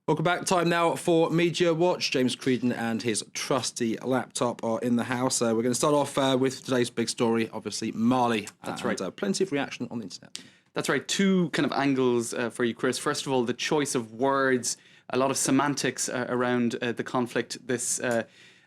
Welcome back. Time now for Media Watch. James Creedon and his trusty laptop are in the house. We're going to start off with today's big story, obviously Mali. That's right. Plenty of reaction on the internet. That's right. Two kind of angles for you, Chris. First of all, the choice of words, a lot of semantics around the conflict this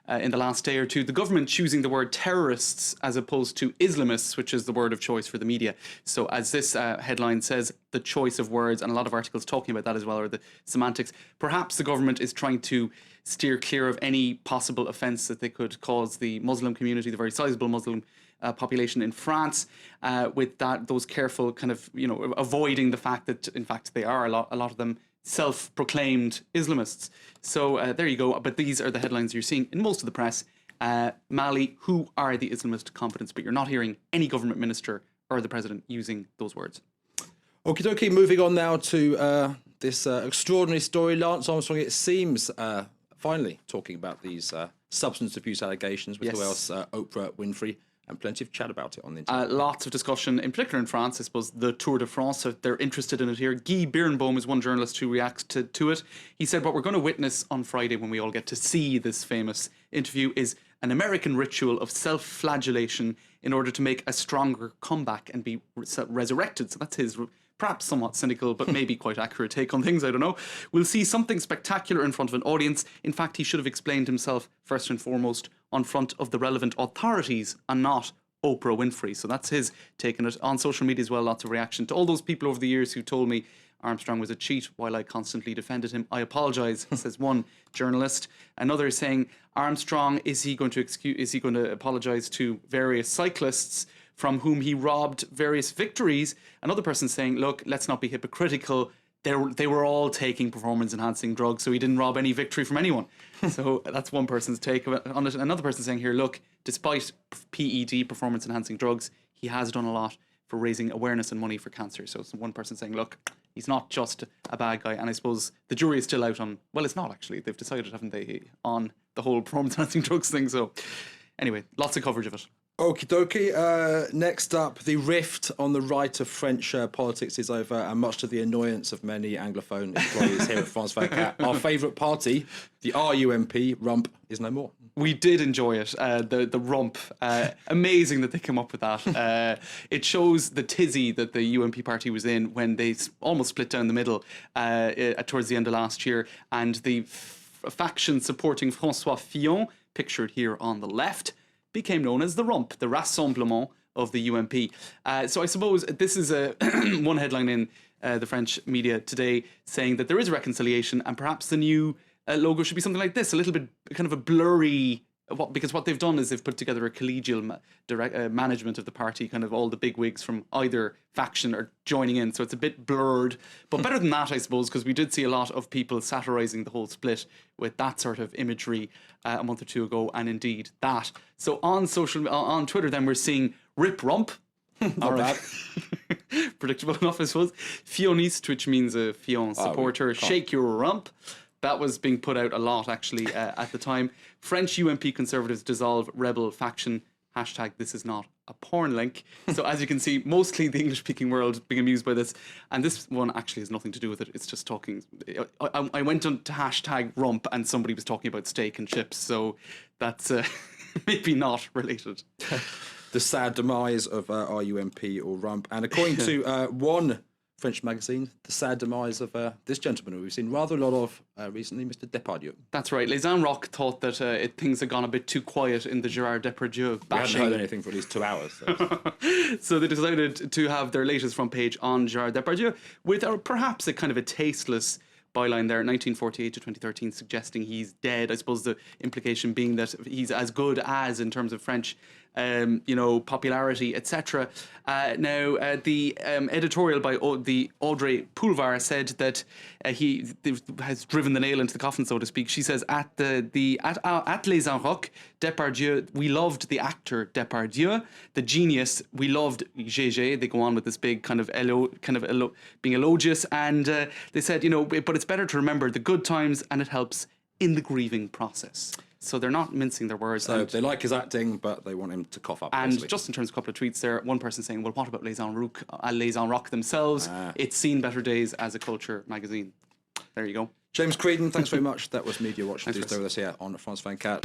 in the last day or two. The government choosing the word terrorists as opposed to Islamists, which is the word of choice for the media. So as this headline says, the choice of words, and a lot of articles talking about that as well, are the semantics. Perhaps the government is trying to steer clear of any possible offence that they could cause the Muslim community, the very sizable Muslim population in France, with those careful kind of, avoiding the fact that, in fact, they are a lot of them self-proclaimed Islamists. So there you go. But these are the headlines you're seeing in most of the press. Mali, who are the Islamist combatants? But you're not hearing any government minister or the president using those words. Okie dokie, moving on now to this extraordinary story. Lance Armstrong, it seems, finally talking about these substance abuse allegations with who else? Oprah Winfrey. And plenty of chat about it on the internet. Lots of discussion, in particular in France. I suppose the Tour de France, so they're interested in it here. Guy Birnbaum is one journalist who reacts to it. He said, what we're going to witness on Friday when we all get to see this famous interview is an American ritual of self-flagellation in order to make a stronger comeback and be resurrected. So that's his perhaps somewhat cynical, but maybe quite accurate take on things, I don't know. We'll see something spectacular in front of an audience. In fact, he should have explained himself first and foremost on front of the relevant authorities and not Oprah Winfrey. So that's his take on it. On social media as well, lots of reaction to all those people over the years who told me Armstrong was a cheat while I constantly defended him. I apologise, says one journalist. Another is saying, Armstrong, is he going to apologise to various cyclists from whom he robbed various victories? Another person saying, look, let's not be hypocritical. They were all taking performance-enhancing drugs, so he didn't rob any victory from anyone. So that's one person's take on it. Another person saying here, look, despite PED, performance-enhancing drugs, he has done a lot for raising awareness and money for cancer. So one person saying, look, he's not just a bad guy. And I suppose the jury is still out on, well, it's not actually. They've decided, haven't they, on the whole performance-enhancing drugs thing. So anyway, lots of coverage of it. Okie dokie. Next up, the rift on the right of French politics is over, and much to the annoyance of many Anglophone employees here at France 24, our favourite party, the RUMP, Rump, is no more. We did enjoy it, the rump. Amazing that they came up with that. It shows the tizzy that the UMP party was in when they almost split down the middle towards the end of last year, and the faction supporting François Fillon, pictured here on the left, became known as the Rump, the Rassemblement of the UMP. So I suppose this is one headline in the French media today saying that there is reconciliation and perhaps the new logo should be something like this, a little bit kind of a blurry, because what they've done is they've put together a collegial management of the party, kind of all the big wigs from either faction are joining in, so it's a bit blurred, but better than that, I suppose, because we did see a lot of people satirising the whole split with that sort of imagery a month or two ago, and indeed that. So on Twitter then we're seeing Rip Rump. Not bad. Predictable enough, I suppose. Fioniste, which means a Fillon supporter. Shake your rump. That was being put out a lot, actually, at the time. French UMP conservatives dissolve rebel faction. Hashtag this is not a porn link. So as you can see, mostly the English-speaking world being amused by this. And this one actually has nothing to do with it. It's just talking. I went on to hashtag rump and somebody was talking about steak and chips. So that's maybe not related. The sad demise of RUMP or Rump. And according to one French magazine, the sad demise of this gentleman who we've seen rather a lot of recently, Mr. Depardieu. That's right. Les Rock thought that things had gone a bit too quiet in the Gerard Depardieu bashing. We hadn't heard anything for at least 2 hours. So they decided to have their latest front page on Gerard Depardieu with perhaps a kind of a tasteless byline there, 1948 to 2013, suggesting he's dead. I suppose the implication being that he's as good as, in terms of French, popularity, etc. Now, the editorial by the Audrey Pulvar said that he has driven the nail into the coffin, so to speak. She says, at Les Enrocs, Depardieu, we loved the actor Depardieu, the genius, we loved Gégé. They go on with this big kind of being elogious, and they said, but it's better to remember the good times, and it helps in the grieving process. So they're not mincing their words. So they like his acting, but they want him to cough up. And basically. Just in terms of a couple of tweets there, one person saying, well, what about Les Enrocs themselves? It's seen better days as a culture magazine. There you go. James Creedon, thanks very much. That was Media Watch Thanks, Tuesday Chris. with us here on France 24.